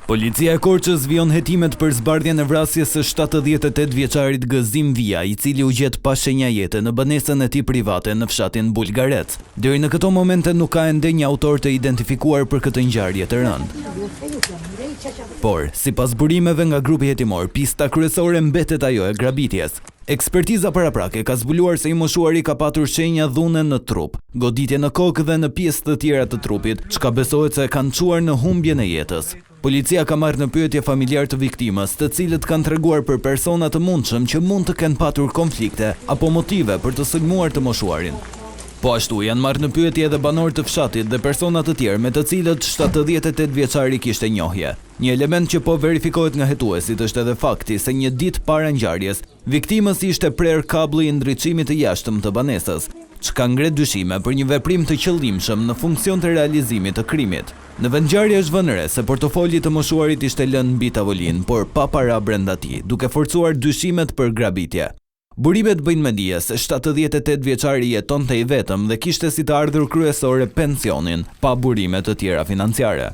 Policia e Korçës vijon hetimet për zbardhjen e vrasjes së 78 vjeçarit Gëzim Vija, i cili u gjet pa shenja jete në banesën e tij private në fshatin Bulgarec. Deri në këto momente nuk ka ende një autor të identifikuar për këtë ngjarje të rëndë. Por, sipas burimeve nga grupi hetimor, pista kryesore mbetet ajo e grabitjes. Ekspertiza paraprake ka zbuluar se i moshuari ka patur shenja dhune në trup, goditje në kokë dhe në pjesë të tjera të trupit, çka besohet se kanë çuar në humbjen e jetës. Policia ka marrë në pyetje familjar të viktimës, të cilët kanë treguar për persona të mundshëm që mund të kenë patur konflikte apo motive për të sulmuar të moshuarin. Po ashtu janë marrë në pyetje edhe banorë të fshatit dhe persona të tjerë me të cilët 78 vjeçari kishte njohje. Një element që po verifikohet nga hetuesit është edhe fakti se një ditë para ngjarjes, viktimës ishte prerë kablli i ndriçimit të jashtëm të banesës, çka ngret dyshime për një veprim të qëllimshëm në funksion të realizimit të krimit. Në vendngjarje është vënë re se portofoli të moshuarit ishte lënë mbi tavolinë, por pa para brenda tij, duke forcuar dyshimet për grabitje. Burimet bëjnë me dije se 78 vjeçari jetonte i vetëm dhe kishte si të ardhur kryesore pensionin, pa burime të tjera financiare.